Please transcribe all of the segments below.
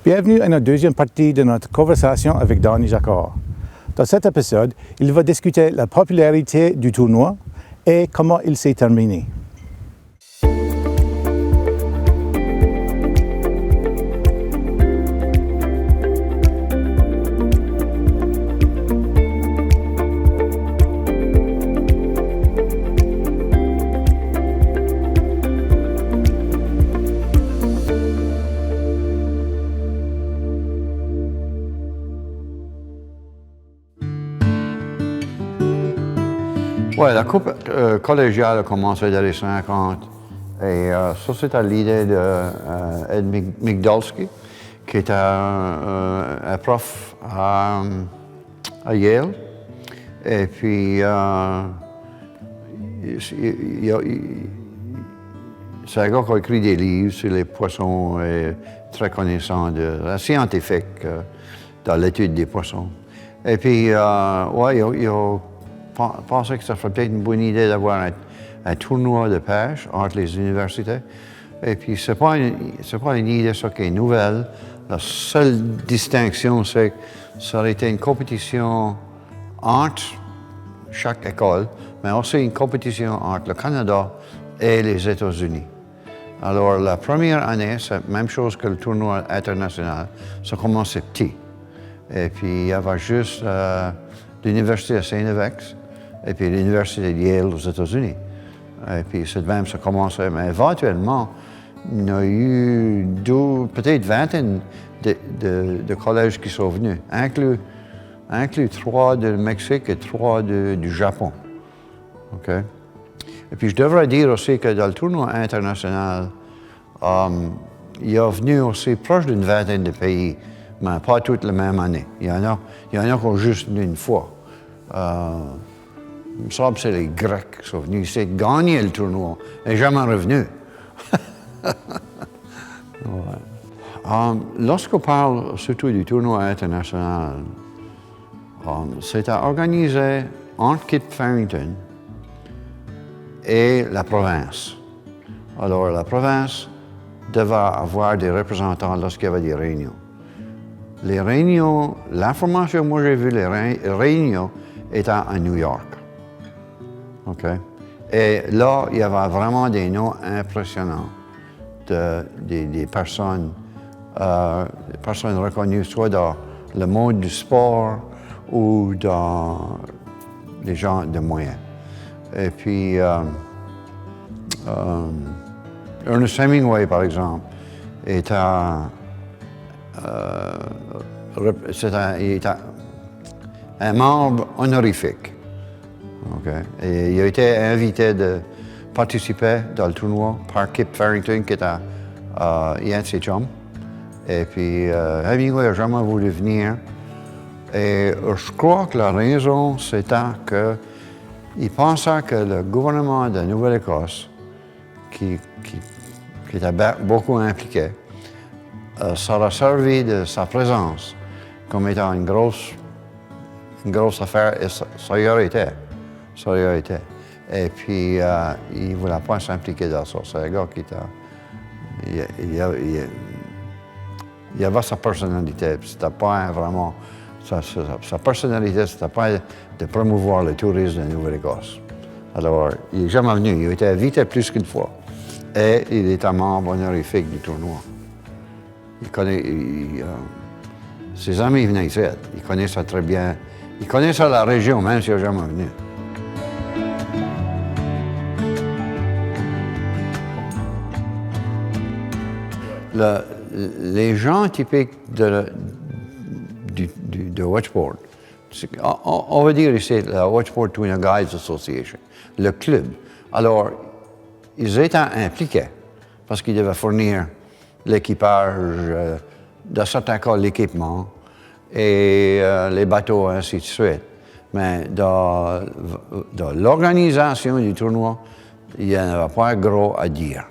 Bienvenue à notre deuxième partie de notre conversation avec Donnie Jacquard. Dans cet épisode, il va discuter la popularité du tournoi et comment il s'est terminé. Oui, la coupe collégiale a commencé dans les 50 et ça c'était l'idée d'Ed Migdolski, qui était un prof à Yale. Et puis, c'est un gars qui a écrit des livres sur les poissons et très connaissant scientifique dans l'étude des poissons. Et puis, ouais, il a pensais que ça serait peut-être une bonne idée d'avoir un tournoi de pêche entre les universités. Et puis, c'est pas une idée ça, qui est nouvelle. La seule distinction, c'est que ça aurait été une compétition entre chaque école, mais aussi une compétition entre le Canada et les États-Unis. Alors, la première année, c'est la même chose que le tournoi international. Ça commençait petit. Et puis, il y avait juste l'Université de Saint-Évêque et puis l'Université de Yale aux États-Unis. Et puis, c'est de même, ça commençait. Mais éventuellement, il y a eu peut-être vingtaine de collèges qui sont venus, inclus 3 du Mexique et 3 du Japon. OK? Et puis, je devrais dire aussi que dans le tournoi international, il y a venu aussi proche d'une vingtaine de pays, mais pas toutes la même année. Il y en a qui ont juste venu une fois. Il me semble que c'est les Grecs qui sont venus ici gagner le tournoi et jamais revenus. Ouais. Lorsqu'on parle surtout du tournoi international, c'est organisé entre Kit Farrington et la province. Alors, la province devait avoir des représentants lorsqu'il y avait des réunions. Les réunions, l'information que moi j'ai vue, les réunions étaient à New York. OK? Et là, il y avait vraiment des noms impressionnants des personnes reconnues, soit dans le monde du sport ou dans les gens de moyens. Et puis, Ernest Hemingway, par exemple, il était un membre honorifique. Okay. Et il a été invité de participer dans le tournoi par Kip Farrington, qui était un de ses chums. Et puis, Hemingway n'a jamais voulu venir. Et je crois que la raison, c'était qu'il pensait que le gouvernement de Nouvelle-Écosse, qui était beaucoup impliqué, ça aurait servi de sa présence comme étant une grosse affaire, et ça y aurait été. Ça y aurait été. Et puis, il ne voulait pas s'impliquer dans ça. C'est un gars qui était... Il avait sa personnalité. C'était pas vraiment... Sa personnalité, c'était pas de promouvoir le tourisme de Nouvelle-Écosse. Alors, il n'est jamais venu. Il a été invité plus qu'une fois. Et il est un membre honorifique du tournoi. Il connaît... ses amis venaient ici. Ils connaissent ça très bien. Ils connaissent la région, même s'il n'est jamais venu. Les gens typiques de Wedgeport, on va dire ici la Wedgeport Tuna Guides Association, le club. Alors, ils étaient impliqués parce qu'ils devaient fournir l'équipage, dans certains cas l'équipement et les bateaux, ainsi de suite. Mais dans l'organisation du tournoi, il n'y en avait pas gros à dire.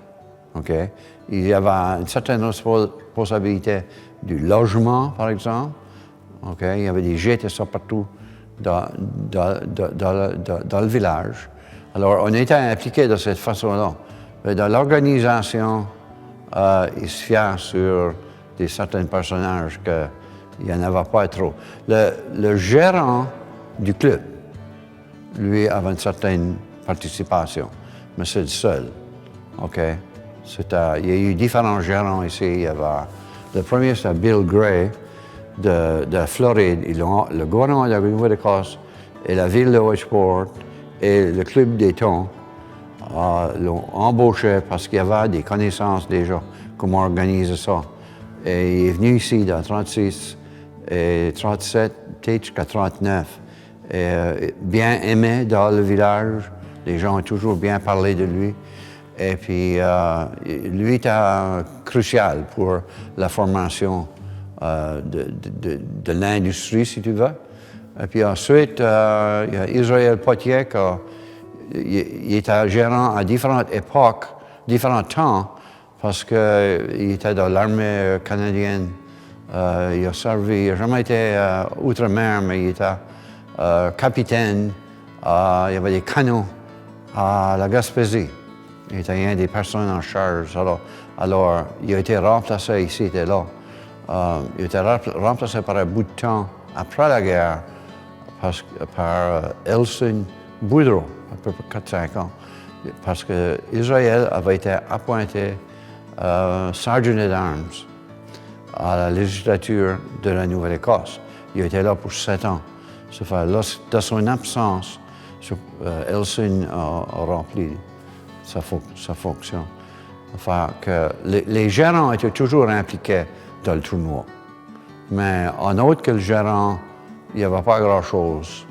Okay? Il y avait une certaine responsabilité du logement, par exemple. Okay? Il y avait des gîtes et ça partout dans le village. Alors, on était impliqués de cette façon-là. Dans l'organisation, il se fiait sur des certains personnages qu'il n'y en avait pas trop. Le gérant du club, lui, avait une certaine participation, mais c'est le seul. OK? Il y a eu différents gérants ici. Le premier, c'était Bill Gray de Floride. Le gouvernement de la Nouvelle-Écosse et la ville de Wedgeport et le club des thons l'ont embauché parce qu'il y avait des connaissances déjà, comment organiser ça. Et il est venu ici dans 36 et 37, peut-être jusqu'à 39. Et, bien aimé dans le village. Les gens ont toujours bien parlé de lui. Et puis, lui était crucial pour la formation de l'industrie, si tu veux. Et puis ensuite, il y a Israël Potier, il était gérant à différentes époques, différents temps, parce qu'il était dans l'armée canadienne. Il a servi, il n'a jamais été outre-mer, mais il était capitaine. Il y avait des canons à la Gaspésie. Il était une des personnes en charge. Alors il a été remplacé ici, il était là. Il a été remplacé par un bout de temps après la guerre par Elson Boudreau, à peu près 4-5 ans. Parce qu'Israël avait été appointé sergent d'armes à la législature de la Nouvelle-Écosse. Il a été là pour 7 ans. Dans son absence, Elson a rempli sa fonction. Enfin, que les gérants étaient toujours impliqués dans le tournoi. Mais en autre que le gérant, il n'y avait pas grand-chose.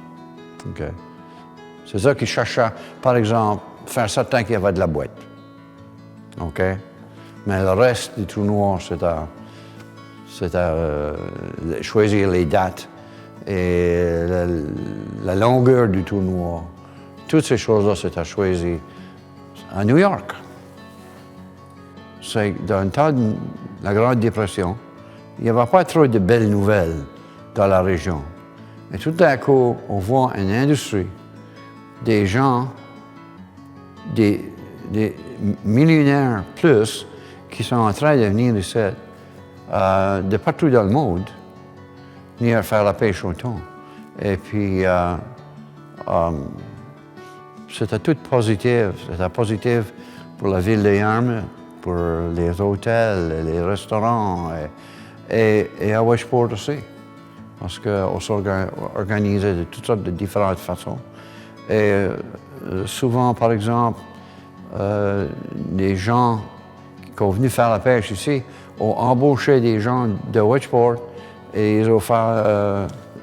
Okay. C'est ça qu'ils cherchaient, par exemple, faire certain qu'il y avait de la boîte. Okay? Mais le reste du tournoi, c'était choisir les dates et la longueur du tournoi. Toutes ces choses-là, c'était choisi à New York. C'est dans le temps de la Grande Dépression, il n'y avait pas trop de belles nouvelles dans la région. Et tout d'un coup, on voit une industrie, des gens, des millionnaires plus, qui sont en train de venir ici, de partout dans le monde, venir faire la pêche au thon. Et puis, c'était tout positif. C'était positif pour la ville de Yarmouth, pour les hôtels, les restaurants, et à Wedgeport aussi. Parce qu'on s'organisait de toutes sortes de différentes façons. Et souvent, par exemple, les gens qui sont venus faire la pêche ici ont embauché des gens de Wedgeport et ils ont fait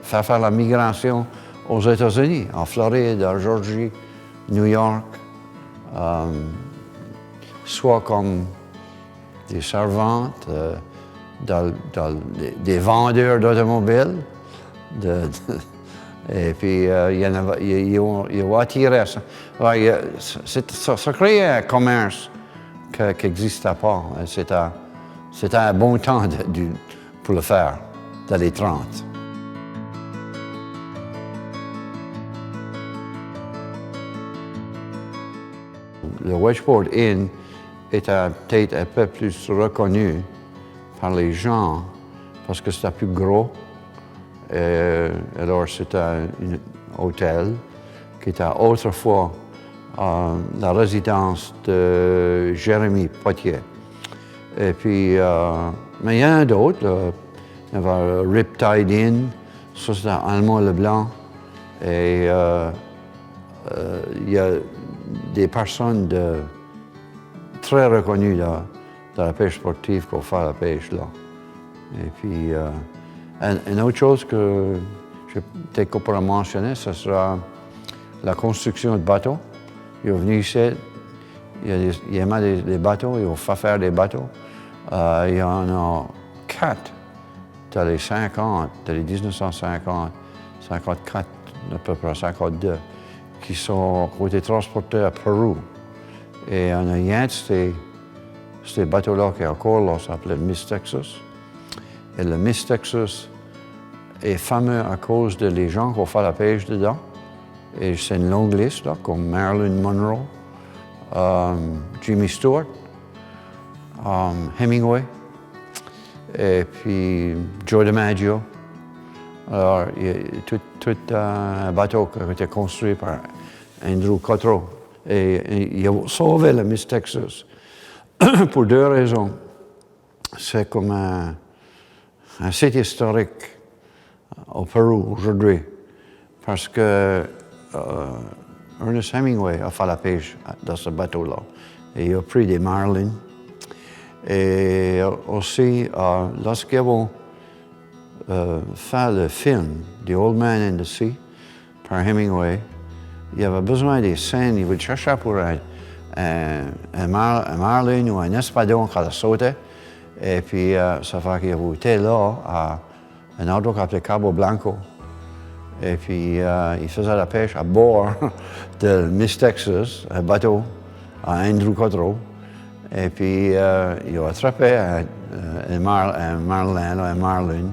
faire la migration aux États-Unis, en Floride, en Georgie, New York, soit comme des servantes, des vendeurs d'automobiles. Et puis, ils ont attiré ça. Ça créait un commerce qui n'existait pas. C'était un bon temps pour le faire, dans les 30. Le Wedgeport Inn était peut-être un peu plus reconnu par les gens parce que c'était plus gros. Alors c'était un hôtel qui était autrefois la résidence de Jérémy Potier. Et puis, mais il y en a d'autres. Il y avait Riptide Inn, ça c'était Allemand Leblanc. Et il y a des personnes très reconnues dans la pêche sportive qui ont fait la pêche là. Et puis, une autre chose que je peut-être qu'on pourrait mentionner, ce sera la construction de bateaux. Ils sont venus ici, ils aimaient des bateaux, ils ont fait faire des bateaux. Il y en a 4 dans les 50, dans les 1950, 54, à peu près 52, qui ont été transportés à Pérou. Et il y en a un de ces bateaux-là qui est encore là, ça s'appelait le Miss Texas. Et le Miss Texas est fameux à cause de les gens qui ont fait la pêche dedans. Et c'est une longue liste, là, comme Marilyn Monroe, Jimmy Stewart, Hemingway. et puis Joe DiMaggio. Alors, tout un bateau qui a été construit par Andrew Cottrell. Et il a sauvé le Miss Texas pour deux raisons. C'est comme un site historique au Pérou aujourd'hui, parce que Ernest Hemingway a fait la pêche dans ce bateau-là. Et il a pris des marlins. Et aussi, lorsqu'ils ont fait le film The Old Man in the Sea par Hemingway, il avait besoin des scènes, il voulait chercher pour un marlin ou un espadon qui allait sauter. Et puis, ça fait qu'il était là à un endroit qu'on appelait Cabo Blanco. Et puis, il faisait la pêche à bord de Miss Texas, un bateau, à Andrew Cottrell. Et puis, il a attrapé un marlin.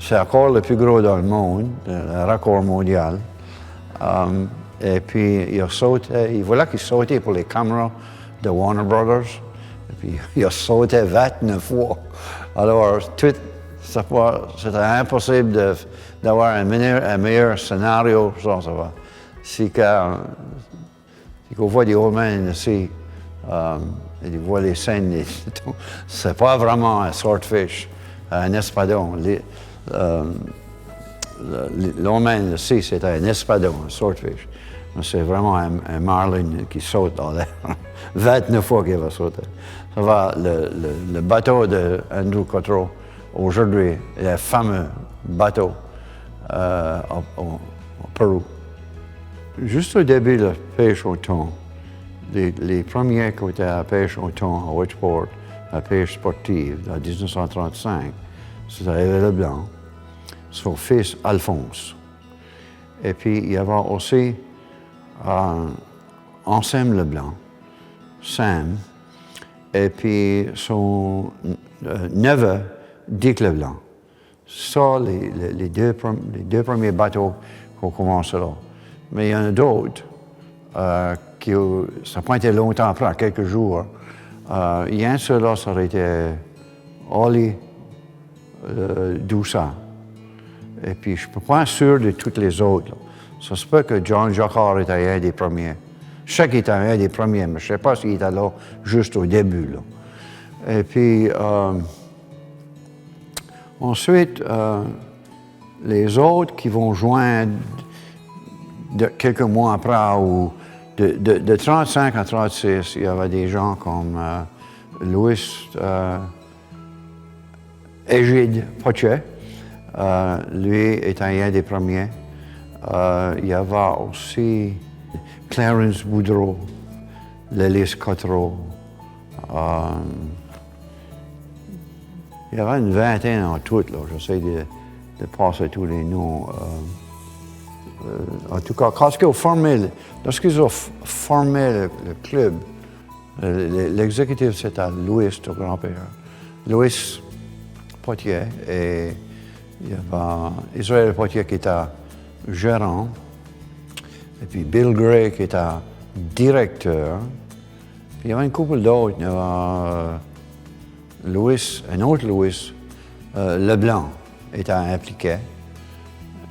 C'est encore le plus gros dans le monde, le record mondial. Et puis, il voulait qu'il sautait pour les caméras de Warner Brothers. Et puis, il a sauté 29 fois. Alors, c'était impossible d'avoir un meilleur scénario. Ça va. Si on voit des Old Man in the Sea, et on voit les scènes, c'est pas vraiment un swordfish, un espadon. L'Old Man in the Sea, c'est un espadon, un swordfish. C'est vraiment un marlin qui saute dans l'air. 29 fois qu'il va sauter. Ça va, le bateau de Andrew Cottrell, aujourd'hui, le fameux bateau au Pérou. Juste au début de la pêche au thon, les premiers qui étaient à la pêche au thon à Wedgeport, la pêche sportive, en 1935, c'était Éve Leblanc, son fils Alphonse. Et puis, il y avait aussi Anselme Leblanc, Sam, et puis son neveu, Dick Leblanc. Ça, les deux premiers bateaux qu'on commence là. Mais il y en a d'autres qui, ça n'a pas été longtemps après, quelques jours. Il y a un seul là, ça aurait été Oli Doussa. Et puis, je ne suis pas sûr de toutes les autres. Là. Ça se peut que Donnie Jacquard était un des premiers. Je sais qu'il était un des premiers, mais je ne sais pas s'il était là juste au début. Là. Et puis, ensuite, les autres qui vont joindre quelques mois après, ou de 35 à 36, il y avait des gens comme Louis Égide Potier. Lui est un des premiers. Il y avait aussi Clarence Boudreau, Lélys Cottrell. Il y avait une vingtaine en tout, là. J'essaie de passer tous les noms. En tout cas, lorsqu'ils ont formé le club, l'exécutif, c'était Louis, ton grand-père. Louis Potier, et il y avait Israël Potier qui était gérant, et puis Bill Gray qui était directeur. Puis il y avait une couple d'autres. Il y avait un autre Louis Leblanc était impliqué.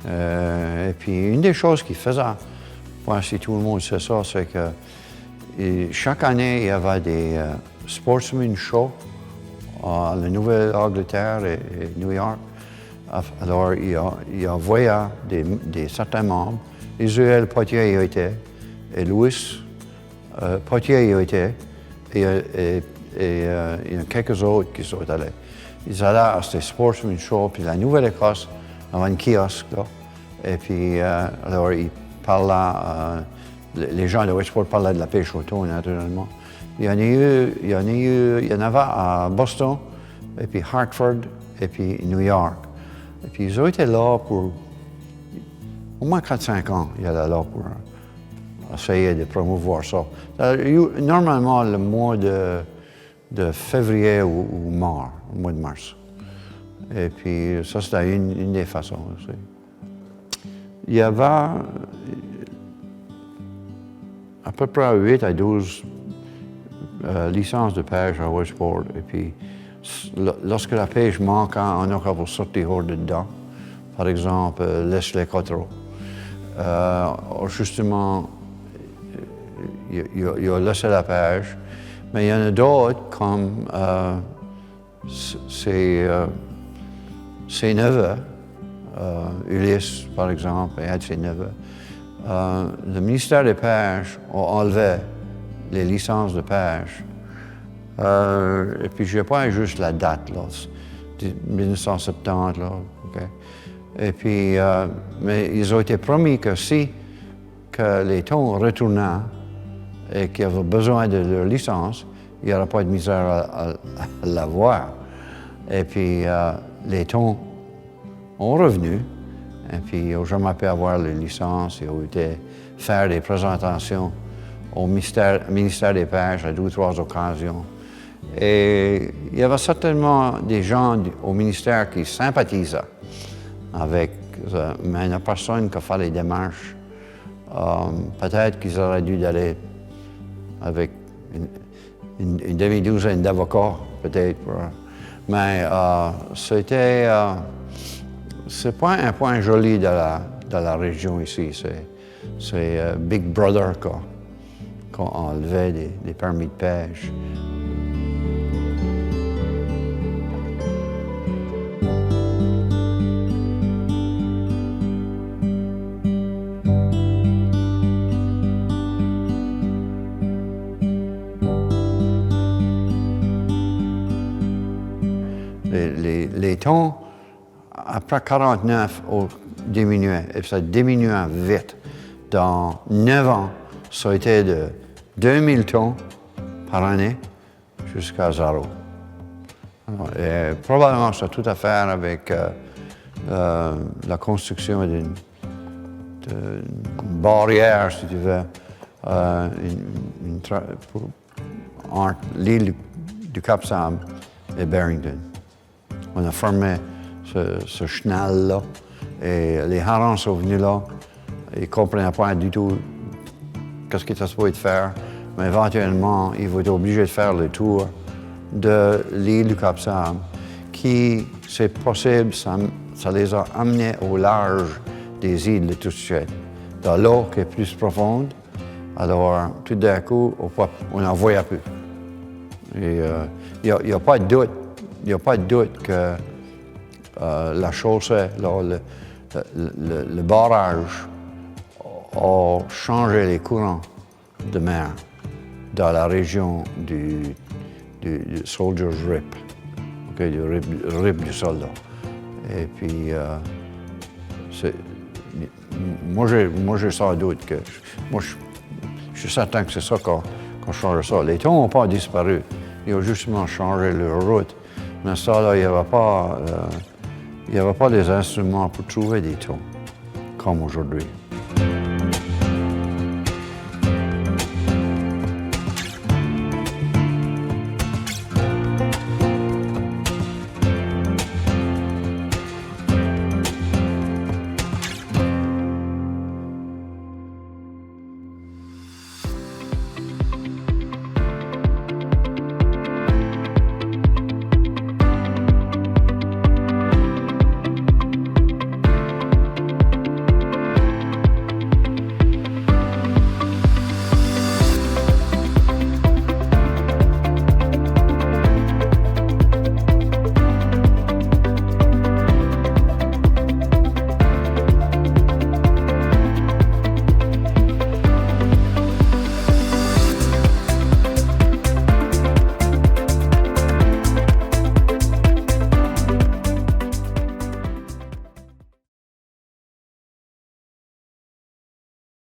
Et puis une des choses qu'il faisait, si tout le monde sait ça, c'est que chaque année, il y avait des sportsman shows à la Nouvelle-Angleterre et New York. Alors, il envoyait certains membres. Israël Potier y a été, et Louis Potier y a été, et il y en a quelques autres qui sont allés. Ils allaient à ces sportsman shows, puis la Nouvelle-Écosse avait un kiosque, là. Et puis, alors, ils parlaient, les gens de Wedgeport parlaient de la pêche au thon, naturellement. Il y en avait à Boston, et puis Hartford, et puis New York. Et puis, ils ont été là pour au moins 4-5 ans. Ils étaient là pour essayer de promouvoir ça. Normalement, le mois de février ou mars, au mois de mars. Et puis, ça, c'était une des façons aussi. Il y avait à peu près 8 à 12 licences de pêche à Wedgeport. Et puis, lorsque la pêche manque, on a qu'à vous sortir hors de dedans. Par exemple, laisse les coteaux. Justement, il a laissé la pêche. Mais il y en a d'autres, comme ses neveux, Ulysse, par exemple, et un de ses neveux. Le ministère des Pêches a enlevé les licences de pêche. Et puis, je n'ai pas juste la date, là, 1970, là, okay? Et puis, mais ils ont été promis que si que les thons retournaient et qu'ils avaient besoin de leur licence, il n'y aurait pas de misère à l'avoir. Et puis, les thons ont revenu, et puis ils n'ont jamais pu avoir les licences. Ils ont été faire des présentations au ministère des Pêches à 2 ou 3 occasions. Et il y avait certainement des gens au ministère qui sympathisaient avec, mais il n'y a personne qui a fait les démarches. Peut-être qu'ils auraient dû aller avec une demi-douzaine d'avocats, peut-être. Mais c'est pas un point joli de la région ici. C'est Big Brother qu'on enlevait des permis de pêche. Les thons, après 1949, ont diminué, et ça diminué vite. Dans 9 ans, ça a été de 2000 thons par année jusqu'à 0. Et probablement, ça a tout à faire avec la construction d'une barrière, si tu veux, entre l'île du Cap-Sam et Barrington. On a formé ce chenal-là et les harengs sont venus là. Ils ne comprenaient pas du tout ce qu'ils étaient supposés faire, mais éventuellement, ils vont être obligés de faire le tour de l'île du Cap-Sam, qui, c'est possible, ça les a amenés au large des îles tout de suite, dans l'eau qui est plus profonde. Alors, tout d'un coup, on n'en voyait plus. Et il n'y a pas de doute. Il n'y a pas de doute que la chaussée, le barrage a changé les courants de mer dans la région du Soldier's Rip, okay, du rip du soldat. Et puis, moi, j'ai sans doute que... Moi, je suis certain que c'est ça qu'on change ça. Les thons n'ont pas disparu. Ils ont justement changé leur route. Mais ça, là, il n'y avait pas des instruments pour trouver des thons, comme aujourd'hui.